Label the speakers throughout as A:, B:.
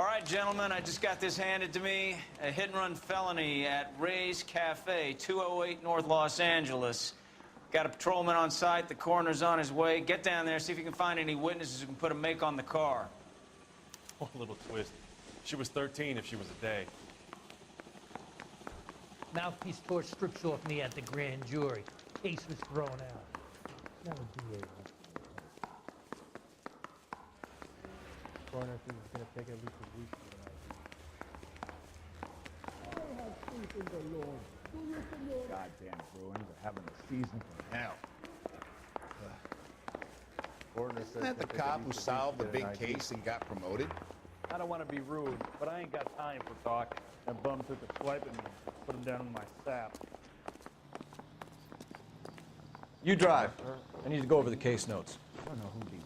A: All right, gentlemen, I just got this handed to me. A hit-and-run felony at Ray's Cafe, 208 North Los Angeles. Got a patrolman on site. The coroner's on his way. Get down there, see if you can find any witnesses who can put a make on the car.
B: One little twist. She was 13 if she was a day.
C: Mouthpiece tore strips off me at the grand jury. Case was thrown out. Now the DA wants to. Coroner thinks it's going to take at least a week for an ID. I have faith in the Lord. Do you, Senor?
D: Goddamn Bruins are having a season from hell. Isn't that the cop who solved the big case and got promoted?
E: I don't want to be rude, but I ain't got time for talking. That bum took a swipe at me, put him down in my sap.
F: You drive. I need to go over the case notes.
D: I don't know who these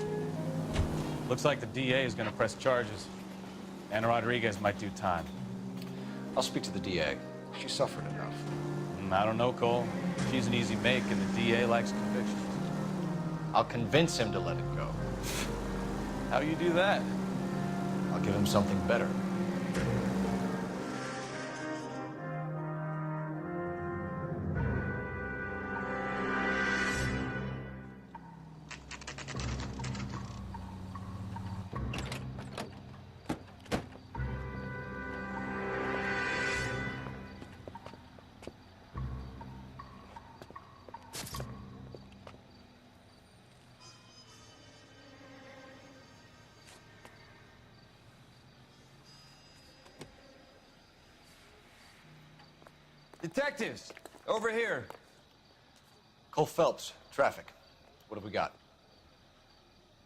D: are.
B: Looks like the DA is going to press charges. Anna Rodriguez might do time.
F: I'll speak to the DA. She suffered enough.
B: I don't know, Cole. She's an easy make, and the DA likes convictions.
F: I'll convince him to let it go.
B: How do you do that?
F: I'll give him something better.
A: Detectives, over here.
F: Cole Phelps, traffic. What have we got?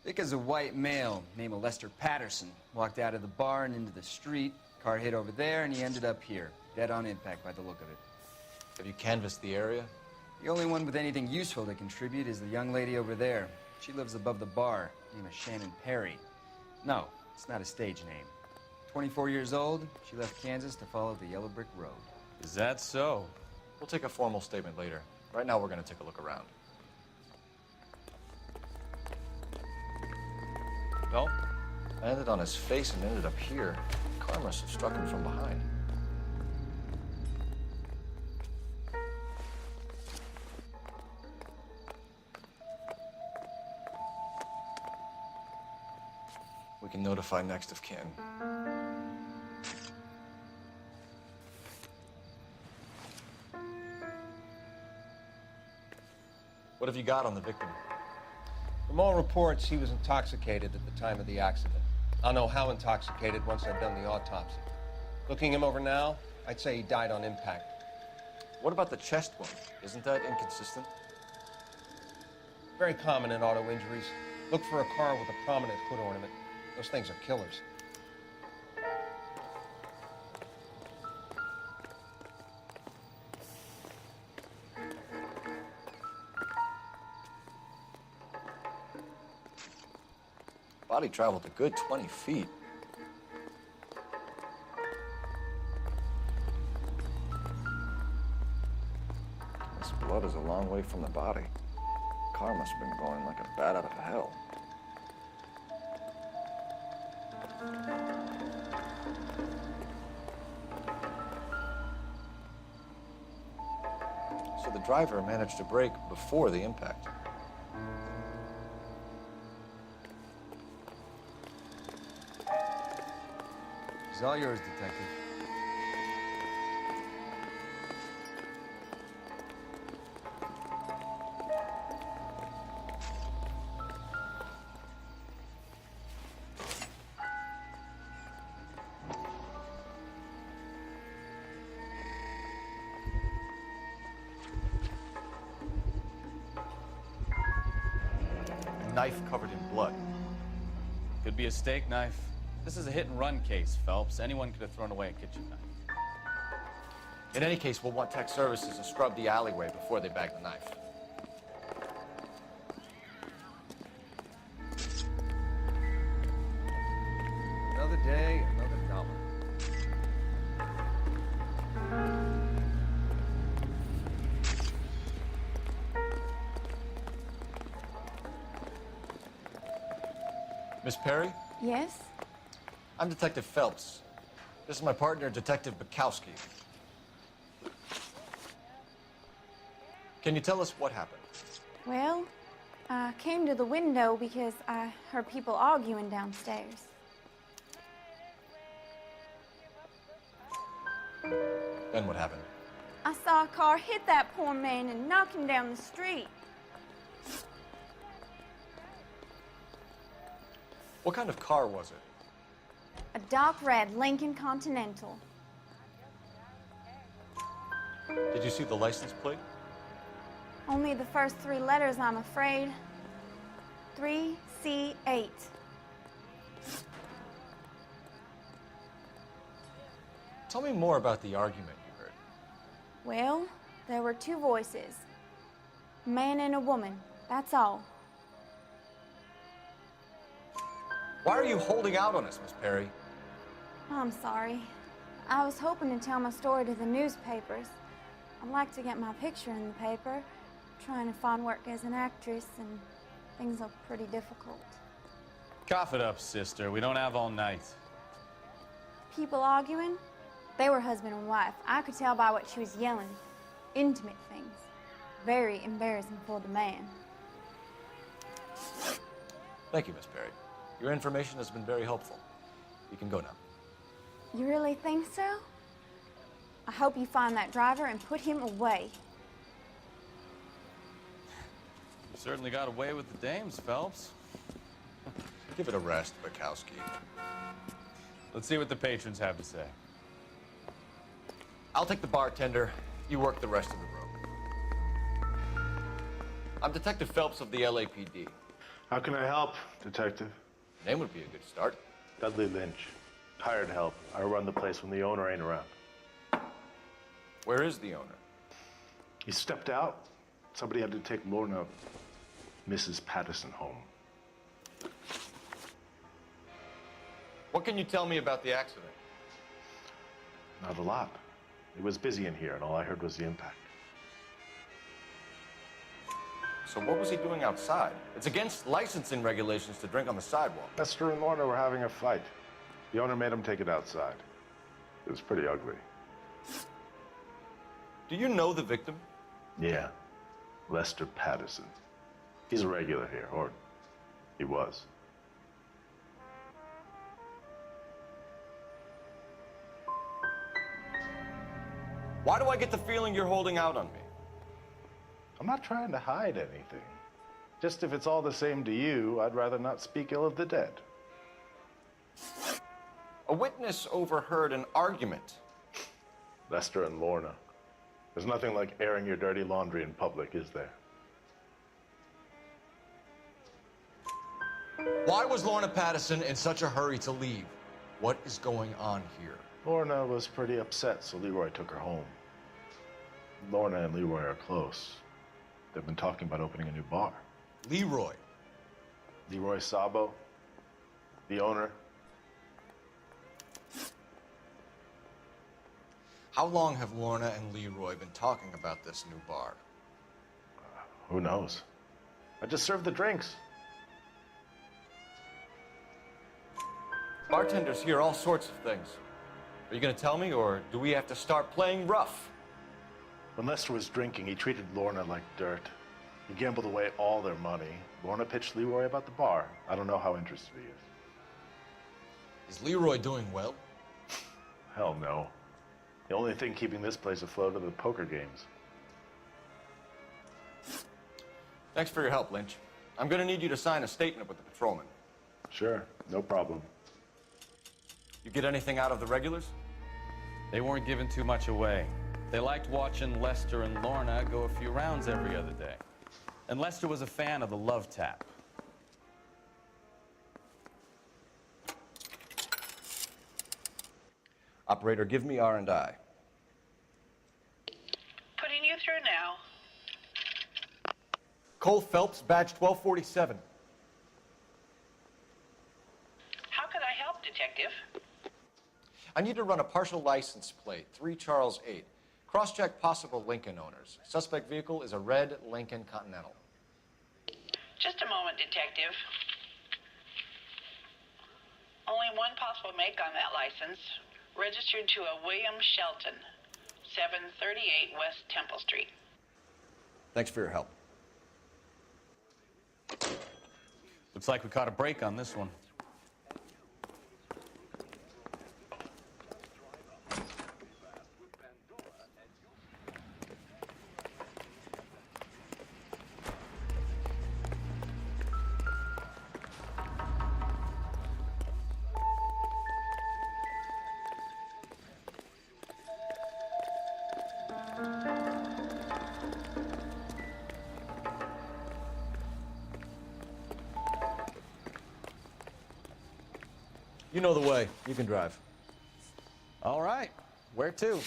G: Dick is a white male named Lester Patterson. Walked out of the bar and into the street. Car hit over there, and he ended up here. Dead on impact by the look of it.
F: Have you canvassed the area?
G: The only one with anything useful to contribute is the young lady over there. She lives above the bar. Name is Shannon Perry. No, it's not a stage name. 24 years old, she left Kansas to follow the yellow brick road.
B: Is that so?
F: We'll take a formal statement later. Right now, we're going to take a look around. Well, landed on his face and ended up here. Car must have struck him from behind. We can notify next of kin. What have you got on the victim?
H: From all reports, he was intoxicated at the time of the accident. I'll know how intoxicated once I've done the autopsy. Looking him over now, I'd say he died on impact.
F: What about the chest wound? Isn't that inconsistent?
H: Very common in auto injuries. Look for a car with a prominent hood ornament. Those things are killers.
F: Body traveled a good 20 feet. This blood is a long way from the body. Car must have been going like a bat out of hell. So the driver managed to brake before the impact.
G: It's all yours, Detective.
F: A knife covered in blood.
B: Could be a steak knife. This is a hit-and-run case, Phelps. Anyone could have thrown away a kitchen knife.
F: In any case, we'll want tech services to scrub the alleyway before they bag the knife.
G: Another day, another dollar.
F: Miss Perry?
I: Yes?
F: I'm Detective Phelps. This is my partner, Detective Bukowski. Can you tell us what happened?
I: Well, I came to the window because I heard people arguing downstairs.
F: Then what happened?
I: I saw a car hit that poor man and knock him down the street.
F: What kind of car was it?
I: A dark red Lincoln Continental.
F: Did you see the license plate?
I: Only the first 3 letters, I'm afraid. 3C8.
F: Tell me more about the argument you heard.
I: Well, there were 2 voices. A man and a woman, that's all.
F: Why are you holding out on us, Miss Perry?
I: I'm sorry. I was hoping to tell my story to the newspapers. I'd like to get my picture in the paper. Trying to find work as an actress, and things are pretty difficult.
B: Cough it up, sister. We don't have all night.
I: People arguing? They were husband and wife. I could tell by what she was yelling. Intimate things. Very embarrassing for the man.
F: Thank you, Miss Perry. Your information has been very helpful. You can go now.
I: You really think so? I hope you find that driver and put him away.
B: You certainly got away with the dames, Phelps.
F: Give it a rest, Bukowski.
B: Let's see what the patrons have to say.
F: I'll take the bartender. You work the rest of the room. I'm Detective Phelps of the LAPD.
J: How can I help, Detective?
F: Name would be a good start.
J: Dudley Lynch. Hired help. I run the place when the owner ain't around.
F: Where is the owner?
J: He stepped out. Somebody had to take Lorna, Mrs. Patterson, home.
F: What can you tell me about the accident?
J: Not a lot. It was busy in here, and all I heard was the impact.
F: So what was he doing outside? It's against licensing regulations to drink on the sidewalk.
J: Lester and Lorna were having a fight. The owner made him take it outside. It was pretty ugly.
F: Do you know the victim?
J: Yeah. Lester Patterson. He's a regular here, or he was.
F: Why do I get the feeling you're holding out on me?
J: I'm not trying to hide anything. Just if it's all the same to you, I'd rather not speak ill of the dead.
F: A witness overheard an argument.
J: Lester and Lorna. There's nothing like airing your dirty laundry in public, is there?
F: Why was Lorna Patterson in such a hurry to leave? What is going on here?
J: Lorna was pretty upset, so Leroy took her home. Lorna and Leroy are close. They've been talking about opening a new bar.
F: Leroy.
J: Leroy Sabo, the owner.
F: How long have Lorna and Leroy been talking about this new bar?
J: Who knows? I just served the drinks.
F: Bartenders hear all sorts of things. Are you going to tell me, or do we have to start playing rough?
J: When Lester was drinking, he treated Lorna like dirt. He gambled away all their money. Lorna pitched Leroy about the bar. I don't know how interested he is.
F: Is Leroy doing well?
J: Hell no. The only thing keeping this place afloat are the poker games.
F: Thanks for your help, Lynch. I'm going to need you to sign a statement with the patrolman.
J: Sure, no problem.
F: You get anything out of the regulars?
B: They weren't giving too much away. They liked watching Lester and Lorna go a few rounds every other day. And Lester was a fan of the love tap.
F: Operator, give me R&I.
K: Putting you through now.
F: Cole Phelps, badge 1247.
K: How could I help, Detective?
F: I need to run a partial license plate, 3 Charles 8. Cross-check possible Lincoln owners. Suspect vehicle is a red Lincoln Continental.
K: Just a moment, Detective. Only one possible make on that license. Registered to a William Shelton, 738 West Temple Street.
F: Thanks for your help.
B: Looks like we caught a break on this one.
F: You know the way. You can drive.
B: All right. Where to?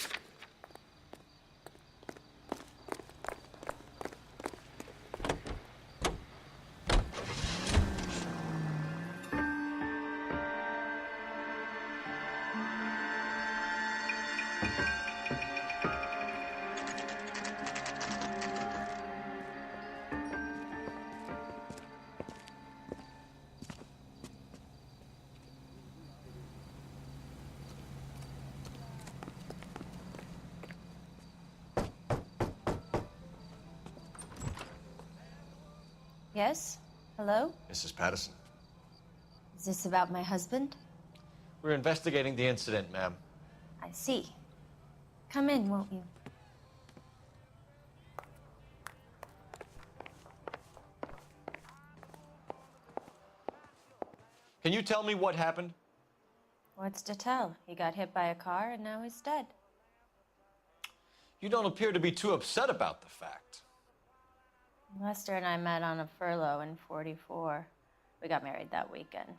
L: Yes? Hello?
F: Mrs. Patterson.
L: Is this about my husband?
F: We're investigating the incident, ma'am.
L: I see. Come in, won't you?
F: Can you tell me what happened?
L: What's to tell? He got hit by a car and now he's dead.
F: You don't appear to be too upset about the fact.
L: Lester and I met on a furlough in '44. We got married that weekend.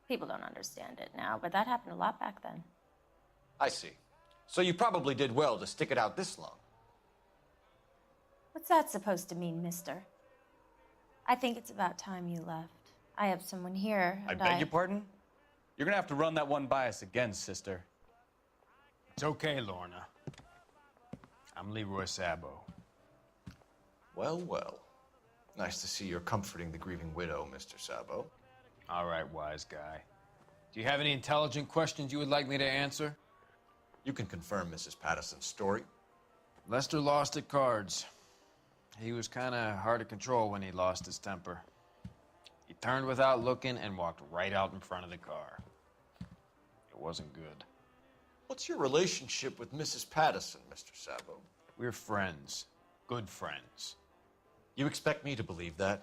L: People don't understand it now, but that happened a lot back then.
F: I see. So you probably did well to stick it out this long.
L: What's that supposed to mean, mister? I think it's about time you left. I have someone here,
B: I
L: and
B: beg your pardon? You're gonna have to run that one by us again, sister.
M: It's okay, Lorna. I'm Leroy Sabo.
F: Well, well. Nice to see you're comforting the grieving widow, Mr. Sabo.
M: All right, wise guy. Do you have any intelligent questions you would like me to answer?
F: You can confirm Mrs. Patterson's story.
M: Lester lost at cards. He was kind of hard to control when he lost his temper. He turned without looking and walked right out in front of the car. It wasn't good.
F: What's your relationship with Mrs. Patterson, Mr. Sabo?
M: We're friends. Good friends.
F: You expect me to believe that?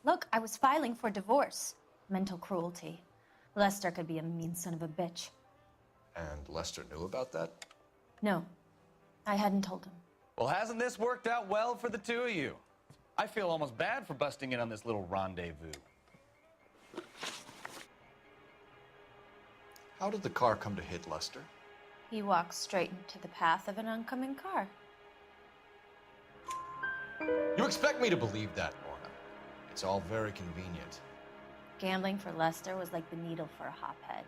L: Look, I was filing for divorce. Mental cruelty. Lester could be a mean son of a bitch.
F: And Lester knew about that?
L: No, I hadn't told him.
B: Well, hasn't this worked out well for the two of you? I feel almost bad for busting in on this little rendezvous.
F: How did the car come to hit Lester?
L: He walked straight into the path of an oncoming car.
F: You expect me to believe that, Lorna? It's all very convenient.
L: Gambling for Lester was like the needle for a hophead.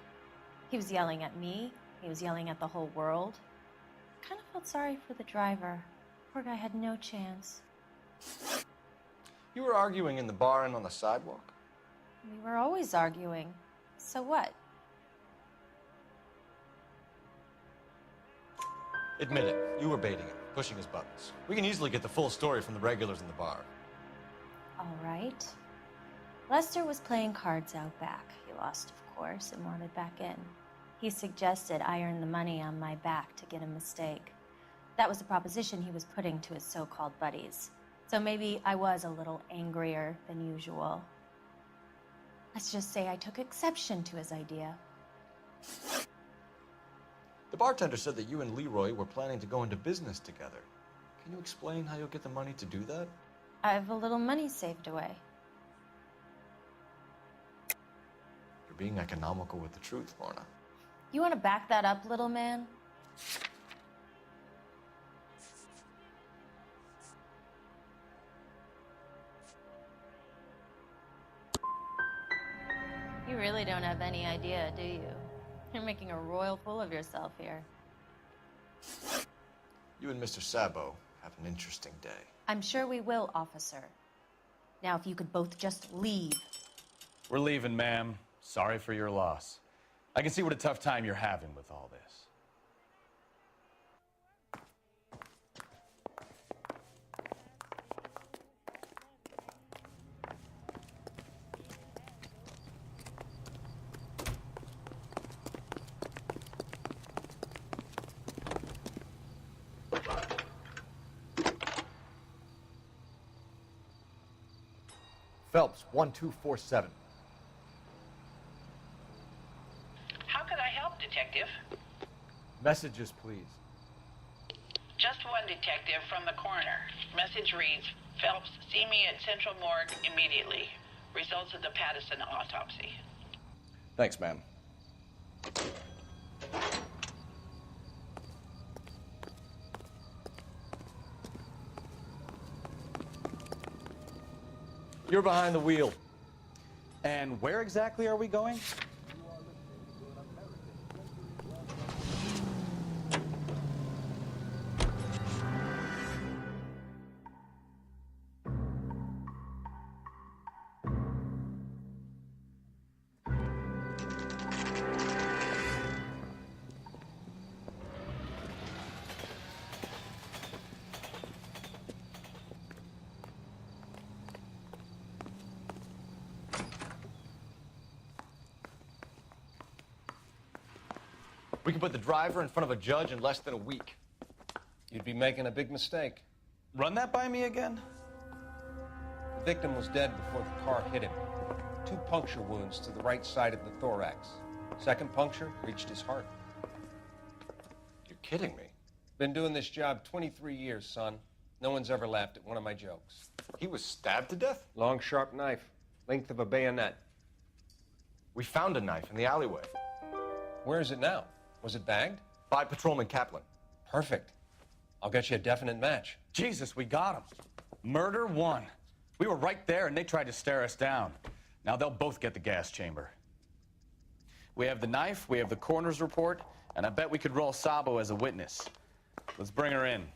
L: He was yelling at me. He was yelling at the whole world. I kind of felt sorry for the driver. Poor guy had no chance.
F: You were arguing in the bar and on the sidewalk?
L: We were always arguing. So what?
F: Admit it, you were baiting him, pushing his buttons. We can easily get the full story from the regulars in the bar.
L: All right. Lester was playing cards out back. He lost, of course, and wanted back in. He suggested I earn the money on my back to get a mistake. That was the proposition he was putting to his so-called buddies. So maybe I was a little angrier than usual. Let's just say I took exception to his idea.
F: The bartender said that you and Leroy were planning to go into business together. Can you explain how you'll get the money to do that?
L: I have a little money saved away.
F: You're being economical with the truth, Lorna.
L: You want to back that up, little man? You really don't have any idea, do you? You're making a royal fool of yourself here.
F: You and Mr. Sabo have an interesting day.
L: I'm sure we will, officer. Now, if you could both just leave.
B: We're leaving, ma'am. Sorry for your loss. I can see what a tough time you're having with all this.
F: Phelps, 1247.
K: How could I help, Detective?
F: Messages, please.
K: Just one detective from the coroner. Message reads, Phelps, see me at Central Morgue immediately. Results of the Pattison autopsy.
F: Thanks, ma'am. You're behind the wheel.
B: And where exactly are we going?
F: We can put the driver in front of a judge in less than a week.
H: You'd be making a big mistake.
B: Run that by me again?
H: The victim was dead before the car hit him. 2 puncture wounds to the right side of the thorax. Second puncture reached his heart.
F: You're kidding me.
H: Been doing this job 23 years, son. No one's ever laughed at one of my jokes.
F: He was stabbed to death?
H: Long, sharp knife. Length of a bayonet.
F: We found a knife in the alleyway.
H: Where is it now? Was it bagged?
F: By Patrolman Kaplan.
H: Perfect. I'll get you a definite match.
B: Jesus, we got him. Murder 1. We were right there and they tried to stare us down. Now they'll both get the gas chamber. We have the knife, we have the coroner's report, and I bet we could roll Sabo as a witness. Let's bring her in.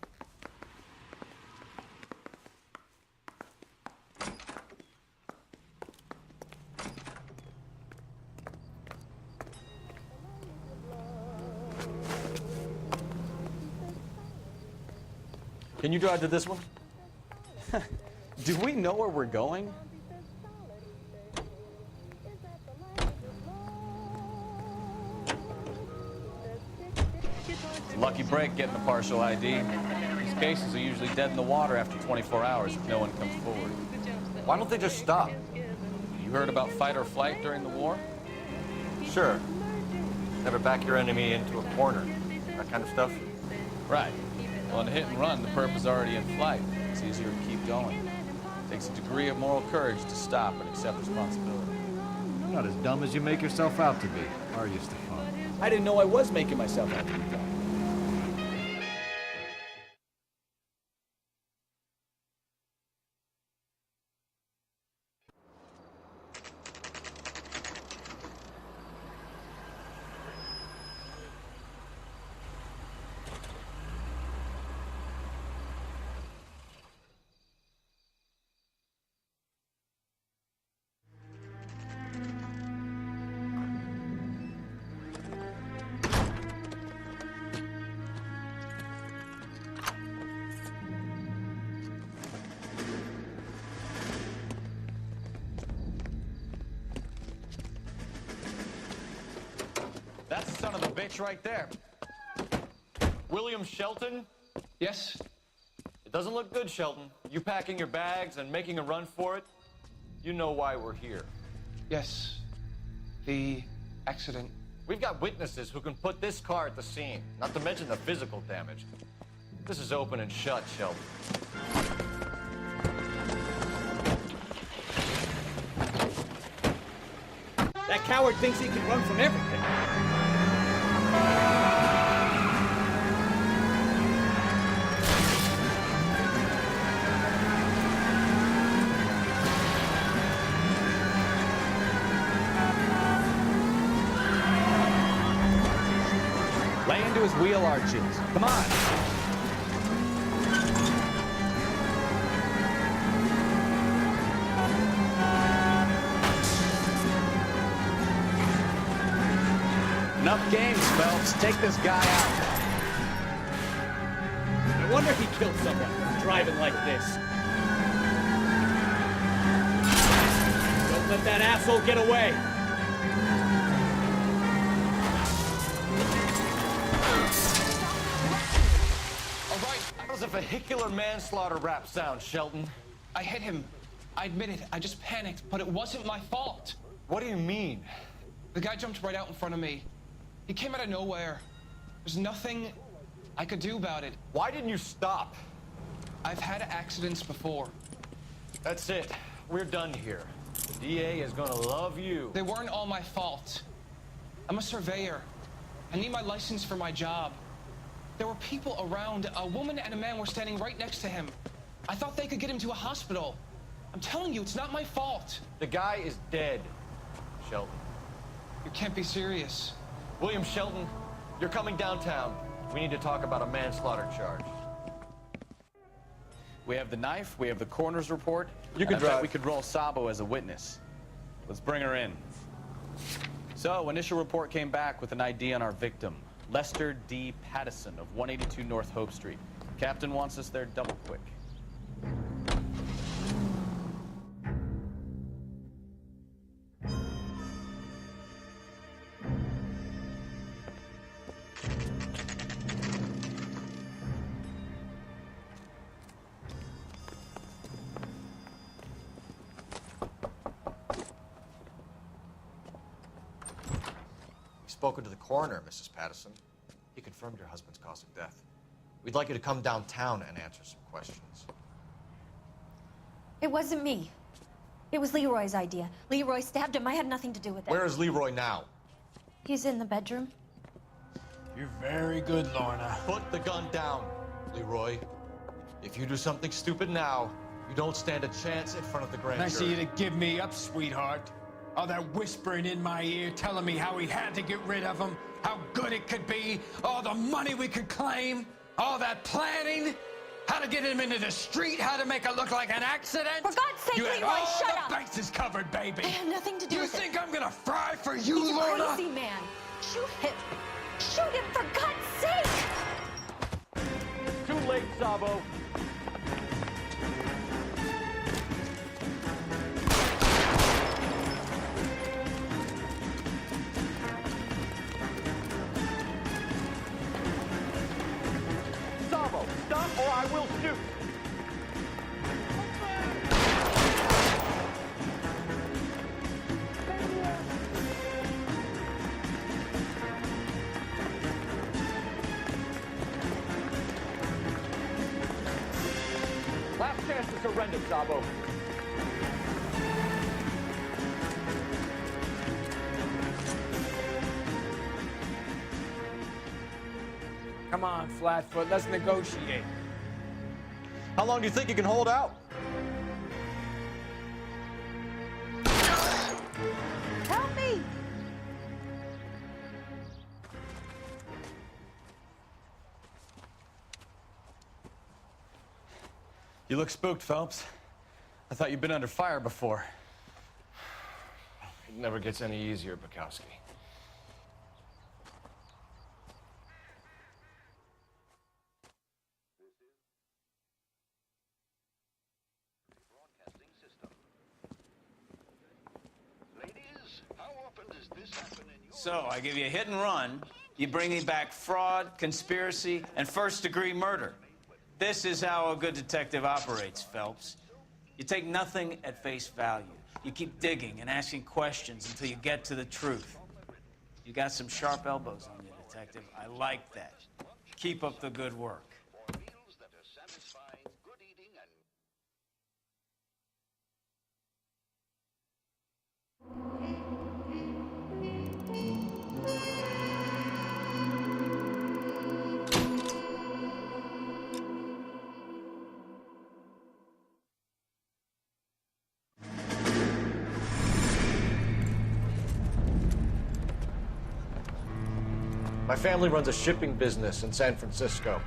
F: Can you drive to this one?
B: Do we know where we're going? It's a lucky break getting a partial ID. These cases are usually dead in the water after 24 hours if no one comes forward.
F: Why don't they just stop?
B: You heard about fight or flight during the war?
F: Sure. Never back your enemy into a corner. That kind of stuff.
B: Right. Well, in a hit and run, the perp is already in flight. It's easier to keep going. It takes a degree of moral courage to stop and accept responsibility.
N: Not as dumb as you make yourself out to be, are you, Stefan?
O: I didn't know I was making myself out to be dumb.
B: That's the son of a bitch right there.
F: William Shelton?
O: Yes?
F: It doesn't look good, Shelton. You packing your bags and making a run for it? You know why we're here.
O: Yes. The accident.
F: We've got witnesses who can put this car at the scene, not to mention the physical damage. This is open and shut, Shelton.
O: That coward thinks he can run from everything.
B: Lay into his wheel arches. Come on. Enough games, Phelps. Take this guy out.
O: No wonder he killed someone driving like this. Don't let that asshole get away.
F: All right, that was a vehicular manslaughter rap sound, Shelton.
O: I hit him. I admit it. I just panicked, but it wasn't my fault.
F: What do you mean?
O: The guy jumped right out in front of me. He came out of nowhere. There's nothing I could do about it.
F: Why didn't you stop?
O: I've had accidents before.
F: That's it. We're done here. The DA is gonna love you.
O: They weren't all my fault. I'm a surveyor. I need my license for my job. There were people around. A woman and a man were standing right next to him. I thought they could get him to a hospital. I'm telling you, it's not my fault.
F: The guy is dead, Shelton.
O: You can't be serious.
F: William Shelton, you're coming downtown. We need to talk about a manslaughter charge.
B: We have the knife, we have the coroner's report.
F: You can
B: and I bet
F: drive.
B: we could roll Sabo as a witness. Let's bring her in. So, initial report came back with an ID on our victim, Lester D. Pattison of 182 North Hope Street. Captain wants us there double quick.
F: Spoken to the coroner, Mrs. Pattison. He confirmed your husband's cause of death. We'd like you to come downtown and answer some questions.
L: It wasn't me. It was Leroy's idea. Leroy stabbed him. I had nothing to do with it.
F: Where is Leroy now?
L: He's in the bedroom.
M: You're very good, Lorna.
F: Put the gun down, Leroy. If you do something stupid now, you don't stand a chance in front of the grand
P: Nice of
F: jury.
P: you to give me up, sweetheart. All that whispering in my ear telling me how we had to get rid of him, how good it could be, all the money we could claim, all that planning, how to get him into the street, how to make it look like an accident.
L: For God's sake,
P: you had
L: Leroy,
P: all
L: shut
P: the
L: up.
P: bases covered, baby.
L: I had nothing to do
P: You
L: with it.
P: think I'm gonna fry for you,
L: He's a
P: Lorna?
L: crazy man. Shoot him. Shoot him, for God's sake.
F: Too late, Sabo. Sabo, stop or I will shoot. Last chance to surrender, Sabo.
O: Come on, Flatfoot, let's negotiate.
F: How long do you think you can hold out?
I: Help me!
B: You look spooked, Phelps. I thought you'd been under fire before.
F: It never gets any easier, Bukowski.
A: So, I give you a hit and run. You bring me back fraud, conspiracy, and first-degree murder. This is how a good detective operates, Phelps. You take nothing at face value. You keep digging and asking questions until you get to the truth. You got some sharp elbows on you, detective. I like that. Keep up the good work.
F: My family runs a shipping business in San Francisco.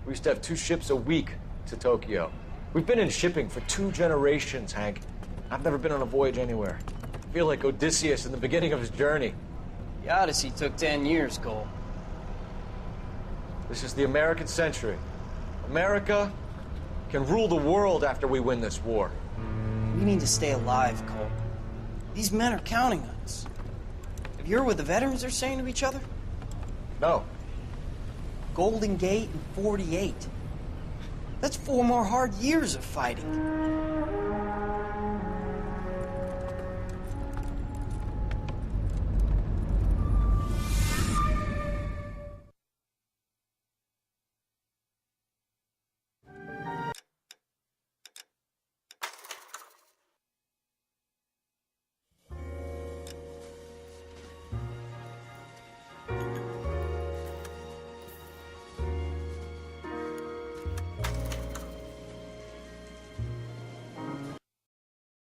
F: We used to have 2 ships a week to Tokyo. We've been in shipping for 2 generations, Hank. I've never been on a voyage anywhere. I feel like Odysseus in the beginning of his journey.
Q: The Odyssey took 10 years, Cole.
F: This is the American century. America can rule the world after we win this war.
Q: We need to stay alive, Cole. These men are counting on us. Have you heard what the veterans are saying to each other?
F: No.
Q: Golden Gate and 48. That's 4 more hard years of fighting.